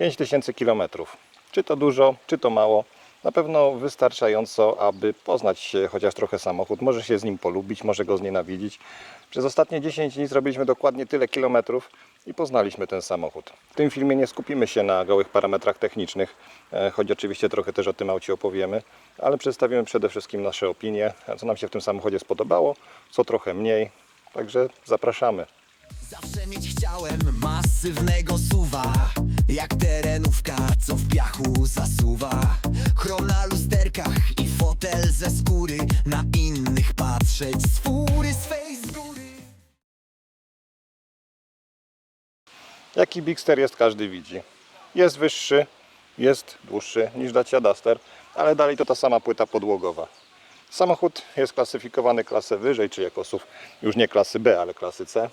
5000 km. Czy to dużo, czy to mało? Na pewno wystarczająco, aby poznać chociaż trochę samochód. Może się z nim polubić, może go znienawidzić. Przez ostatnie 10 dni zrobiliśmy dokładnie tyle kilometrów i poznaliśmy ten samochód. W tym filmie nie skupimy się na gołych parametrach technicznych, choć oczywiście trochę też o tym aucie opowiemy, ale przedstawimy przede wszystkim nasze opinie, co nam się w tym samochodzie spodobało, co trochę mniej. Także zapraszamy. Zawsze mieć chciałem masywnego suwa, jak terenówka, co w piachu zasuwa. Chrom na lusterkach i fotel ze skóry, na innych patrzeć z fury swej z góry. Jaki Bigster jest, każdy widzi. Jest wyższy, jest dłuższy niż Dacia Duster, ale dalej to ta sama płyta podłogowa. Samochód jest klasyfikowany klasę wyżej, czyli jako SUV już nie klasy B, ale klasy C.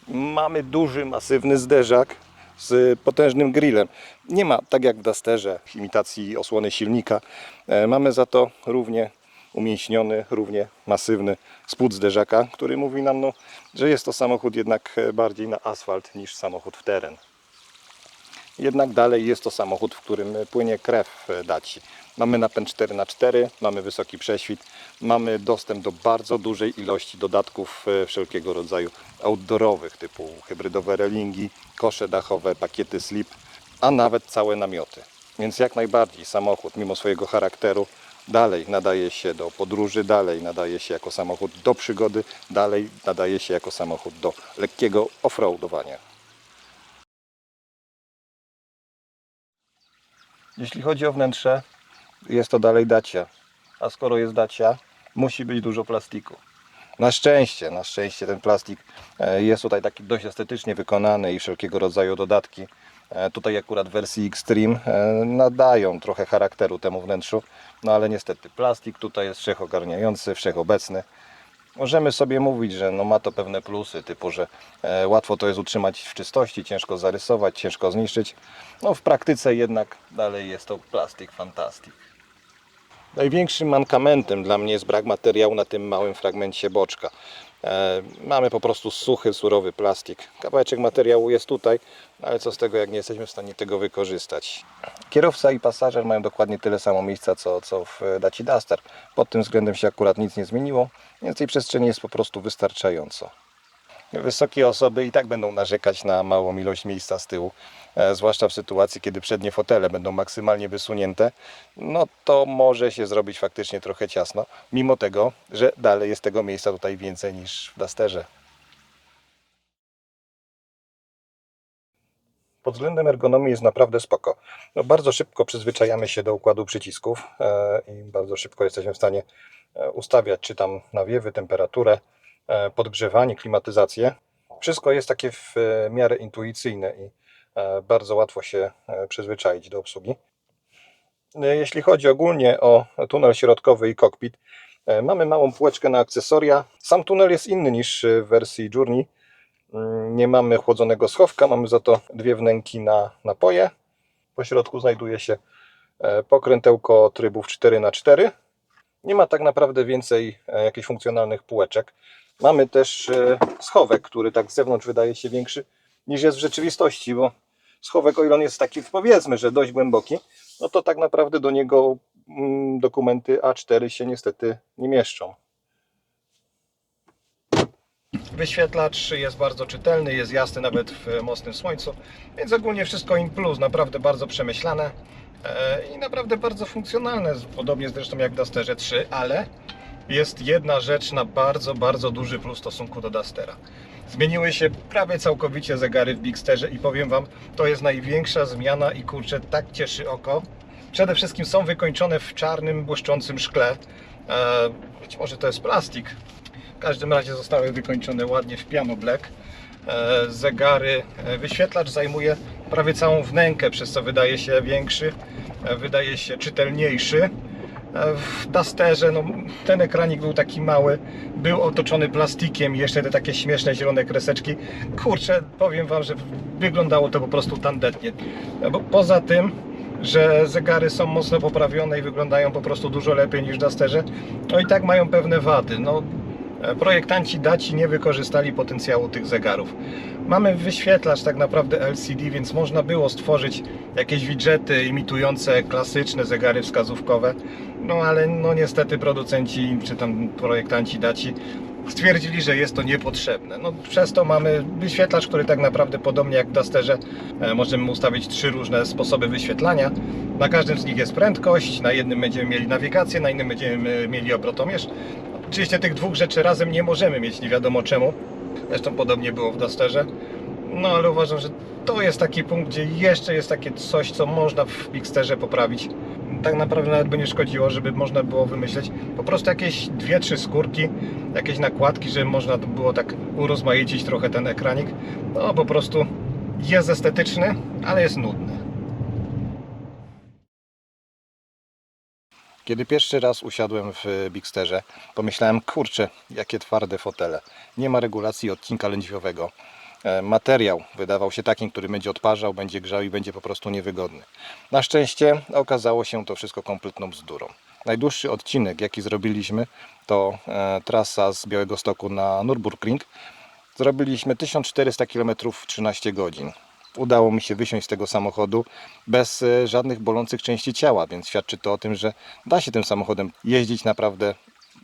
Mamy duży, masywny zderzak z potężnym grillem. Nie ma, tak jak w Dusterze, imitacji osłony silnika. Mamy za to równie umięśniony, równie masywny spód zderzaka, który mówi nam, że jest to samochód jednak bardziej na asfalt niż samochód w teren. Jednak dalej jest to samochód, w którym płynie krew Daci. Mamy napęd 4x4, mamy wysoki prześwit, mamy dostęp do bardzo dużej ilości dodatków wszelkiego rodzaju outdoorowych, typu hybrydowe relingi, kosze dachowe, pakiety slip, a nawet całe namioty. Więc jak najbardziej samochód, mimo swojego charakteru, dalej nadaje się do podróży, dalej nadaje się jako samochód do przygody, dalej nadaje się jako samochód do lekkiego offroadowania. Jeśli chodzi o wnętrze, jest to dalej Dacia, a skoro jest Dacia, musi być dużo plastiku. Na szczęście ten plastik jest tutaj taki dość estetycznie wykonany i wszelkiego rodzaju dodatki. Tutaj akurat w wersji Extreme nadają trochę charakteru temu wnętrzu, no ale niestety plastik tutaj jest wszechogarniający, wszechobecny. Możemy sobie mówić, że ma to pewne plusy, typu, że łatwo to jest utrzymać w czystości, ciężko zarysować, ciężko zniszczyć. W praktyce jednak dalej jest to plastik fantastic. Największym mankamentem dla mnie jest brak materiału na tym małym fragmencie boczka. Mamy po prostu suchy, surowy plastik. Kawałeczek materiału jest tutaj, ale co z tego, jak nie jesteśmy w stanie tego wykorzystać. Kierowca i pasażer mają dokładnie tyle samo miejsca, co w Dacia Duster. Pod tym względem się akurat nic nie zmieniło, więc tej przestrzeni jest po prostu wystarczająco. Wysokie osoby i tak będą narzekać na małą ilość miejsca z tyłu, zwłaszcza w sytuacji, kiedy przednie fotele będą maksymalnie wysunięte, to może się zrobić faktycznie trochę ciasno, mimo tego, że dalej jest tego miejsca tutaj więcej niż w Dusterze. Pod względem ergonomii jest naprawdę spoko. Bardzo szybko przyzwyczajamy się do układu przycisków i bardzo szybko jesteśmy w stanie ustawiać czy tam nawiewy, temperaturę, podgrzewanie, klimatyzację. Wszystko jest takie w miarę intuicyjne i bardzo łatwo się przyzwyczaić do obsługi. Jeśli chodzi ogólnie o tunel środkowy i kokpit, mamy małą półeczkę na akcesoria. Sam tunel jest inny niż w wersji Journey. Nie mamy chłodzonego schowka, mamy za to dwie wnęki na napoje. Po środku znajduje się pokrętełko trybów 4x4. Nie ma tak naprawdę więcej jakichś funkcjonalnych półeczek. Mamy też schowek, który tak z zewnątrz wydaje się większy niż jest w rzeczywistości, bo schowek, o ile on jest taki, powiedzmy, że dość głęboki, to tak naprawdę do niego dokumenty A4 się niestety nie mieszczą. Wyświetlacz jest bardzo czytelny, jest jasny nawet w mocnym słońcu, więc ogólnie wszystko in plus, naprawdę bardzo przemyślane i naprawdę bardzo funkcjonalne, podobnie zresztą jak w Dusterze 3, ale jest jedna rzecz na bardzo, bardzo duży plus w stosunku do Dustera. Zmieniły się prawie całkowicie zegary w Bigsterze i powiem Wam, to jest największa zmiana i kurczę, tak cieszy oko. Przede wszystkim są wykończone w czarnym, błyszczącym szkle. Być może to jest plastik. W każdym razie zostały wykończone ładnie w piano black. Zegary, wyświetlacz zajmuje prawie całą wnękę, przez co wydaje się większy, wydaje się czytelniejszy. W Dusterze ten ekranik był taki mały, był otoczony plastikiem i jeszcze te takie śmieszne zielone kreseczki. Kurczę, powiem Wam, że wyglądało to po prostu tandetnie. Bo poza tym, że zegary są mocno poprawione i wyglądają po prostu dużo lepiej niż w Dusterze, i tak mają pewne wady. Projektanci Daci nie wykorzystali potencjału tych zegarów. Mamy wyświetlacz tak naprawdę LCD, więc można było stworzyć jakieś widżety imitujące klasyczne zegary wskazówkowe. No ale no niestety producenci czy tam projektanci Daci stwierdzili, że jest to niepotrzebne. No, przez to mamy wyświetlacz, który tak naprawdę podobnie jak w Dusterze możemy ustawić 3 różne sposoby wyświetlania. Na każdym z nich jest prędkość, na jednym będziemy mieli nawigację, na innym będziemy mieli obrotomierz. Oczywiście tych dwóch rzeczy razem nie możemy mieć, nie wiadomo czemu. Zresztą podobnie było w Dusterze. No ale uważam, że to jest taki punkt, gdzie jeszcze jest takie coś, co można w Bigsterze poprawić. Tak naprawdę nawet by nie szkodziło, żeby można było wymyśleć po prostu jakieś 2-3 skórki, jakieś nakładki, żeby można było tak urozmaicić trochę ten ekranik. No po prostu jest estetyczny, ale jest nudny. Kiedy pierwszy raz usiadłem w Bigsterze, pomyślałem, kurczę, jakie twarde fotele. Nie ma regulacji odcinka lędźwiowego. Materiał wydawał się takim, który będzie odparzał, będzie grzał i będzie po prostu niewygodny. Na szczęście okazało się to wszystko kompletną bzdurą. Najdłuższy odcinek, jaki zrobiliśmy, to trasa z Białegostoku na Nürburgring. Zrobiliśmy 1400 km w 13 godzin. Udało mi się wysiąść z tego samochodu bez żadnych bolących części ciała, więc świadczy to o tym, że da się tym samochodem jeździć naprawdę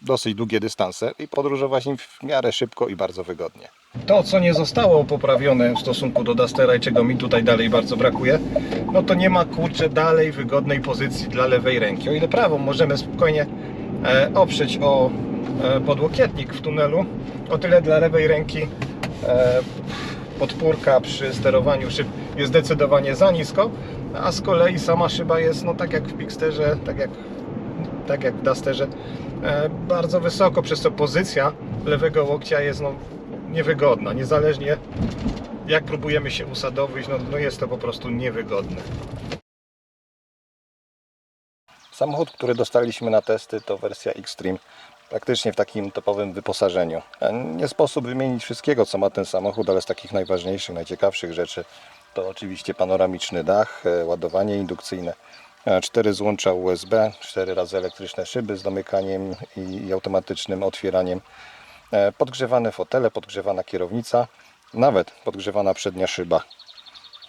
dosyć długie dystanse i podróżować nim w miarę szybko i bardzo wygodnie. To, co nie zostało poprawione w stosunku do Dustera i czego mi tutaj dalej bardzo brakuje, no to nie ma, kurczę, dalej wygodnej pozycji dla lewej ręki. O ile prawą możemy spokojnie oprzeć o podłokietnik w tunelu, o tyle dla lewej ręki podpórka przy sterowaniu szyb jest zdecydowanie za nisko, a z kolei sama szyba jest, no tak jak w Bigsterze, tak jak w Dusterze, bardzo wysoko, przez co pozycja lewego łokcia jest no, niewygodna, niezależnie jak próbujemy się usadowić, no jest to po prostu niewygodne. Samochód, który dostaliśmy na testy, to wersja Xtreme, praktycznie w takim topowym wyposażeniu. Nie sposób wymienić wszystkiego, co ma ten samochód, ale z takich najważniejszych, najciekawszych rzeczy to oczywiście panoramiczny dach, ładowanie indukcyjne, 4 złącza USB, 4 razy elektryczne szyby z domykaniem i automatycznym otwieraniem, podgrzewane fotele, podgrzewana kierownica, nawet podgrzewana przednia szyba.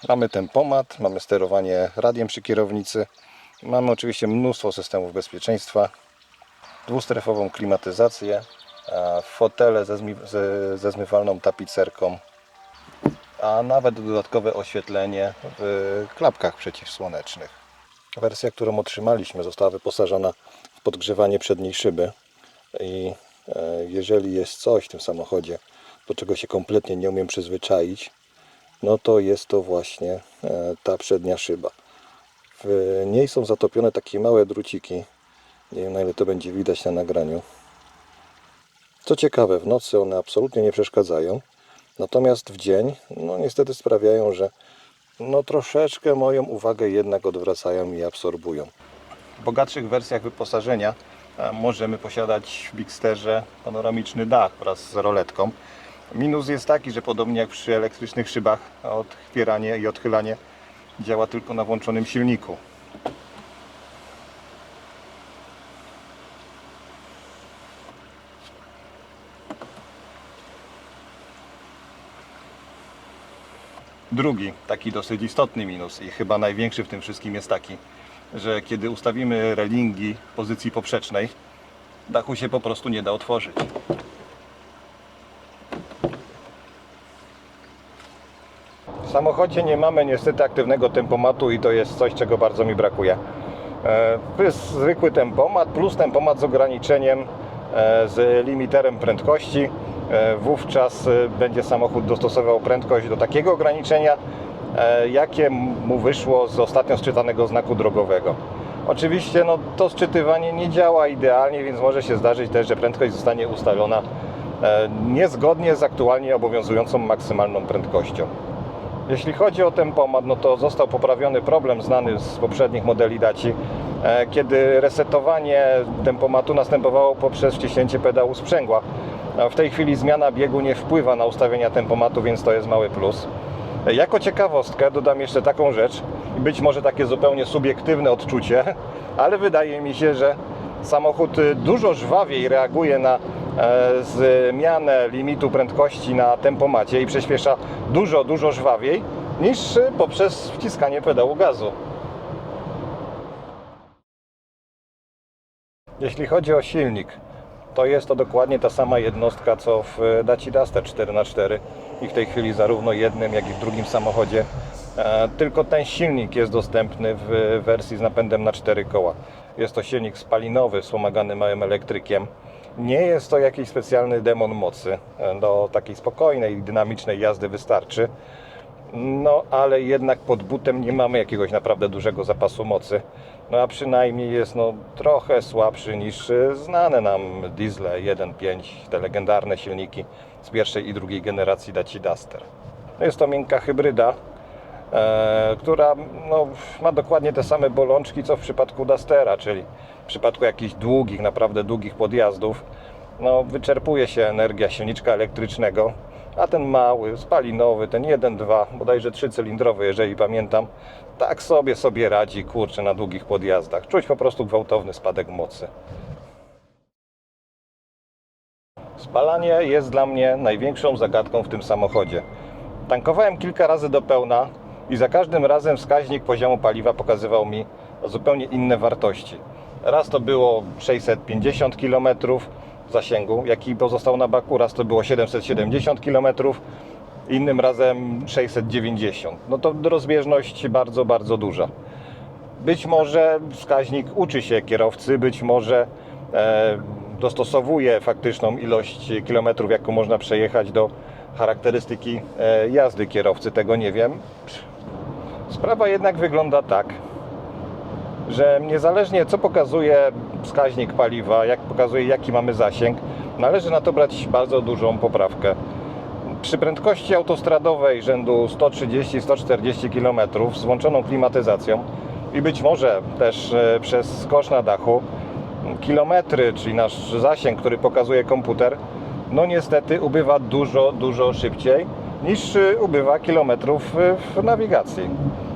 Mamy tempomat, mamy sterowanie radiem przy kierownicy, mamy oczywiście mnóstwo systemów bezpieczeństwa, dwustrefową klimatyzację, fotele ze zmywalną tapicerką, a nawet dodatkowe oświetlenie w klapkach przeciwsłonecznych. Wersja, którą otrzymaliśmy, została wyposażona w podgrzewanie przedniej szyby i jeżeli jest coś w tym samochodzie, do czego się kompletnie nie umiem przyzwyczaić, no to jest to właśnie ta przednia szyba. W niej są zatopione takie małe druciki. Nie wiem, na ile to będzie widać na nagraniu. Co ciekawe, w nocy one absolutnie nie przeszkadzają. Natomiast w dzień, no niestety sprawiają, że no troszeczkę moją uwagę jednak odwracają i absorbują. W bogatszych wersjach wyposażenia możemy posiadać w Bigsterze panoramiczny dach wraz z roletką. Minus jest taki, że podobnie jak przy elektrycznych szybach, otwieranie i odchylanie działa tylko na włączonym silniku. Drugi, taki dosyć istotny minus i chyba największy w tym wszystkim jest taki, że kiedy ustawimy relingi w pozycji poprzecznej, dachu się po prostu nie da otworzyć. W samochodzie nie mamy niestety aktywnego tempomatu i to jest coś, czego bardzo mi brakuje. Jest zwykły tempomat plus tempomat z ograniczeniem, z limiterem prędkości. Wówczas będzie samochód dostosował prędkość do takiego ograniczenia, jakie mu wyszło z ostatnio sczytanego znaku drogowego. Oczywiście no, to sczytywanie nie działa idealnie, więc może się zdarzyć też, że prędkość zostanie ustalona niezgodnie z aktualnie obowiązującą maksymalną prędkością. Jeśli chodzi o tempomat, no to został poprawiony problem znany z poprzednich modeli Daci, kiedy resetowanie tempomatu następowało poprzez wciśnięcie pedału sprzęgła. W tej chwili zmiana biegu nie wpływa na ustawienia tempomatu, więc to jest mały plus. Jako ciekawostkę dodam jeszcze taką rzecz, być może takie zupełnie subiektywne odczucie, ale wydaje mi się, że samochód dużo żwawiej reaguje na zmianę limitu prędkości na tempomacie i przyspiesza dużo żwawiej niż poprzez wciskanie pedału gazu. Jeśli chodzi o silnik, to jest to dokładnie ta sama jednostka co w Dacia Duster 4x4 i w tej chwili zarówno jednym, jak i w drugim samochodzie. Tylko ten silnik jest dostępny w wersji z napędem na 4 koła. Jest to silnik spalinowy wspomagany małym elektrykiem. Nie jest to jakiś specjalny demon mocy. Do takiej spokojnej, dynamicznej jazdy wystarczy. No ale jednak pod butem nie mamy jakiegoś naprawdę dużego zapasu mocy. No a przynajmniej jest trochę słabszy niż znane nam diesle 1.5, te legendarne silniki z pierwszej i drugiej generacji Dacia Duster. No jest to miękka hybryda, która ma dokładnie te same bolączki co w przypadku Dustera, czyli w przypadku jakichś naprawdę długich podjazdów wyczerpuje się energia silniczka elektrycznego, a ten mały, spalinowy, ten 1.2, bodajże 3-cylindrowy, jeżeli pamiętam, tak sobie radzi, kurczę, na długich podjazdach. Czuć po prostu gwałtowny spadek mocy. Spalanie jest dla mnie największą zagadką w tym samochodzie. Tankowałem kilka razy do pełna i za każdym razem wskaźnik poziomu paliwa pokazywał mi zupełnie inne wartości. Raz to było 650 km zasięgu, jaki pozostał na baku, raz to było 770 km, innym razem 690. No to rozbieżność bardzo duża. Być może wskaźnik uczy się kierowcy, być może dostosowuje faktyczną ilość kilometrów, jaką można przejechać do charakterystyki jazdy kierowcy, tego nie wiem. Sprawa jednak wygląda tak, że niezależnie co pokazuje wskaźnik paliwa, jak pokazuje jaki mamy zasięg, należy na to brać bardzo dużą poprawkę. Przy prędkości autostradowej rzędu 130-140 km z włączoną klimatyzacją i być może też przez kosz na dachu, kilometry, czyli nasz zasięg, który pokazuje komputer, niestety ubywa dużo szybciej niż ubywa kilometrów w nawigacji.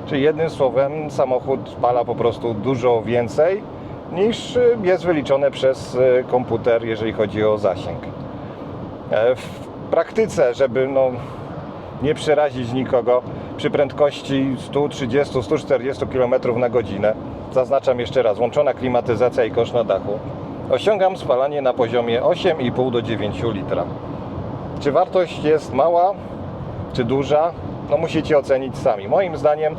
Czyli jednym słowem samochód spala po prostu dużo więcej niż jest wyliczone przez komputer, jeżeli chodzi o zasięg. W praktyce, żeby nie przerazić nikogo, przy prędkości 130-140 km na godzinę, zaznaczam jeszcze raz, włączona klimatyzacja i kosz na dachu, osiągam spalanie na poziomie 8,5 do 9 litra. Czy wartość jest mała, czy duża? Musicie ocenić sami. Moim zdaniem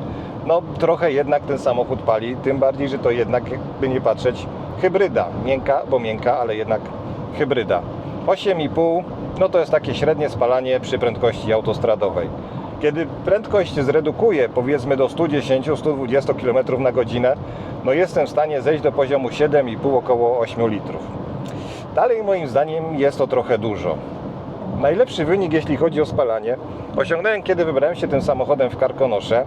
trochę jednak ten samochód pali, tym bardziej, że to jednak, jakby nie patrzeć, hybryda. Miękka, ale jednak hybryda. 8,5 to jest takie średnie spalanie przy prędkości autostradowej. Kiedy prędkość zredukuję, powiedzmy do 110-120 km na godzinę, jestem w stanie zejść do poziomu 7,5, około 8 litrów. Dalej moim zdaniem jest to trochę dużo. Najlepszy wynik, jeśli chodzi o spalanie, osiągnąłem, kiedy wybrałem się tym samochodem w Karkonosze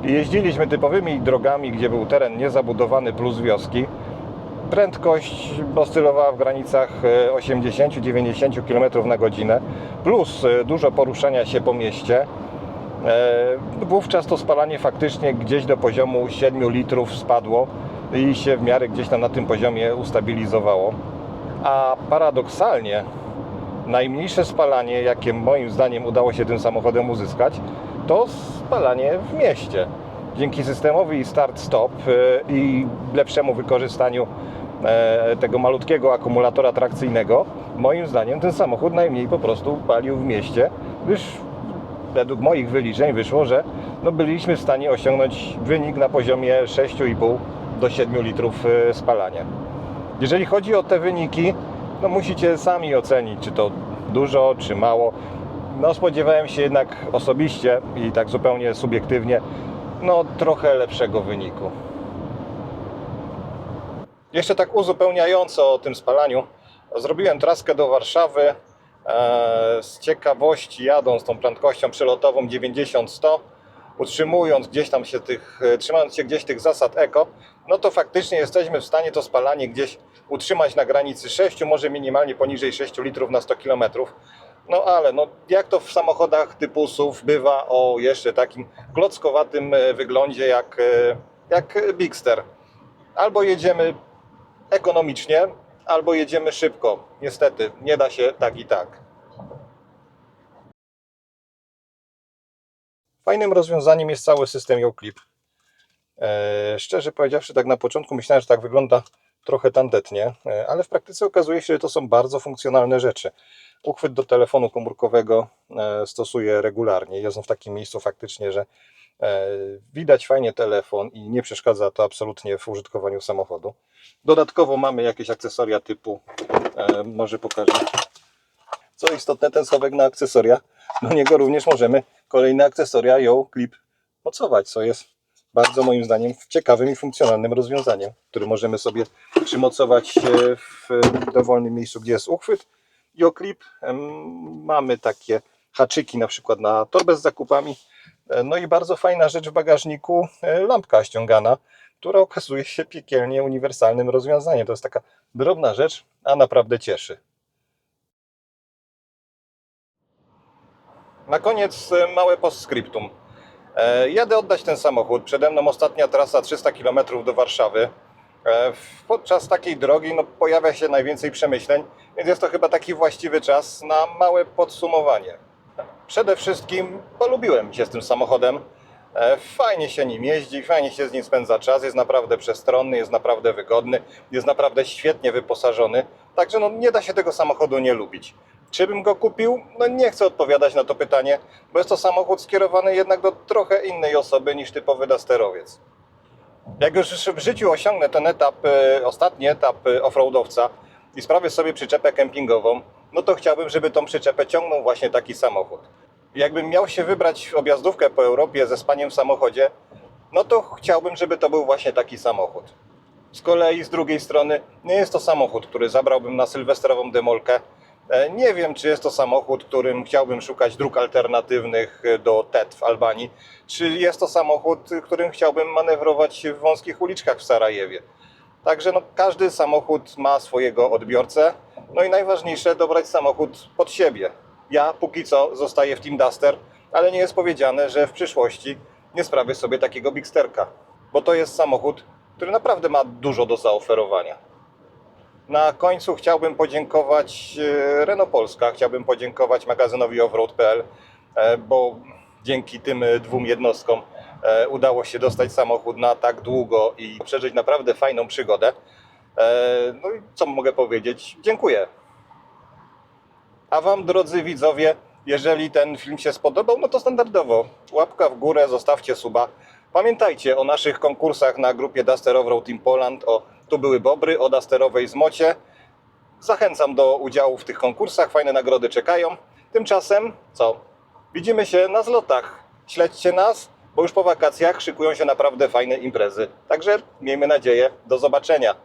i jeździliśmy typowymi drogami, gdzie był teren niezabudowany plus wioski. Prędkość oscylowała w granicach 80-90 km na godzinę, plus dużo poruszania się po mieście. Wówczas to spalanie faktycznie gdzieś do poziomu 7 litrów spadło i się w miarę gdzieś tam na tym poziomie ustabilizowało. A paradoksalnie najmniejsze spalanie, jakie moim zdaniem udało się tym samochodem uzyskać, to spalanie w mieście. Dzięki systemowi start-stop i lepszemu wykorzystaniu tego malutkiego akumulatora trakcyjnego, moim zdaniem ten samochód najmniej po prostu palił w mieście, gdyż według moich wyliczeń wyszło, że byliśmy w stanie osiągnąć wynik na poziomie 6,5 do 7 litrów spalania. Jeżeli chodzi o te wyniki, musicie sami ocenić, czy to dużo, czy mało. Spodziewałem się jednak osobiście i tak zupełnie subiektywnie trochę lepszego wyniku. Jeszcze tak uzupełniająco o tym spalaniu, zrobiłem traskę do Warszawy z ciekawości, jadąc tą prędkością przelotową 90-100, trzymając się gdzieś tych zasad eko, to faktycznie jesteśmy w stanie to spalanie gdzieś utrzymać na granicy 6, może minimalnie poniżej 6 litrów na 100 km. Ale jak to w samochodach typu SUV bywa o jeszcze takim klockowatym wyglądzie jak Bigster. Albo jedziemy ekonomicznie, albo jedziemy szybko. Niestety, nie da się tak i tak. Fajnym rozwiązaniem jest cały system Yo-Clip. Szczerze powiedziawszy, tak na początku myślałem, że tak wygląda trochę tandetnie, ale w praktyce okazuje się, że to są bardzo funkcjonalne rzeczy. Uchwyt do telefonu komórkowego stosuję regularnie. Jestem w takim miejscu faktycznie, że widać fajnie telefon i nie przeszkadza to absolutnie w użytkowaniu samochodu. Dodatkowo mamy jakieś akcesoria typu, może pokażę. Co istotne, ten schowek na akcesoria, do niego również możemy kolejne akcesoria Yo-Clip mocować, co jest bardzo moim zdaniem ciekawym i funkcjonalnym rozwiązaniem, które możemy sobie przymocować w dowolnym miejscu, gdzie jest uchwyt. Yo-Clip, mamy takie haczyki na przykład na torbę z zakupami. No i bardzo fajna rzecz w bagażniku, lampka ściągana, która okazuje się piekielnie uniwersalnym rozwiązaniem. To jest taka drobna rzecz, a naprawdę cieszy. Na koniec małe postscriptum. Jadę oddać ten samochód. Przede mną ostatnia trasa 300 km do Warszawy. Podczas takiej drogi pojawia się najwięcej przemyśleń, więc jest to chyba taki właściwy czas na małe podsumowanie. Przede wszystkim polubiłem się z tym samochodem. Fajnie się nim jeździ, fajnie się z nim spędza czas, jest naprawdę przestronny, jest naprawdę wygodny, jest naprawdę świetnie wyposażony. Także nie da się tego samochodu nie lubić. Czy bym go kupił? Nie chcę odpowiadać na to pytanie, bo jest to samochód skierowany jednak do trochę innej osoby niż typowy dusterowiec. Jak już w życiu osiągnę ten etap, ostatni etap offroadowca i sprawię sobie przyczepę kempingową, to chciałbym, żeby tą przyczepę ciągnął właśnie taki samochód. Jakbym miał się wybrać w objazdówkę po Europie ze spaniem w samochodzie, to chciałbym, żeby to był właśnie taki samochód. Z kolei z drugiej strony nie jest to samochód, który zabrałbym na sylwestrową demolkę. Nie wiem, czy jest to samochód, którym chciałbym szukać dróg alternatywnych do TET w Albanii, czy jest to samochód, którym chciałbym manewrować w wąskich uliczkach w Sarajewie. Także każdy samochód ma swojego odbiorcę, i najważniejsze dobrać samochód pod siebie. Ja póki co zostaję w Team Duster, ale nie jest powiedziane, że w przyszłości nie sprawię sobie takiego Bigsterka, bo to jest samochód, który naprawdę ma dużo do zaoferowania. Na końcu chciałbym podziękować Renault Polska, chciałbym podziękować magazynowi offroad.pl, bo dzięki tym dwóm jednostkom udało się dostać samochód na tak długo i przeżyć naprawdę fajną przygodę. I co mogę powiedzieć? Dziękuję. A Wam, drodzy widzowie, jeżeli ten film się spodobał, to standardowo łapka w górę, zostawcie suba. Pamiętajcie o naszych konkursach na grupie Duster Offroad Team Poland, o Tu były Bobry, o dusterowej zmocie. Zachęcam do udziału w tych konkursach, fajne nagrody czekają. Tymczasem co? Widzimy się na zlotach. Śledźcie nas, bo już po wakacjach szykują się naprawdę fajne imprezy. Także miejmy nadzieję, do zobaczenia.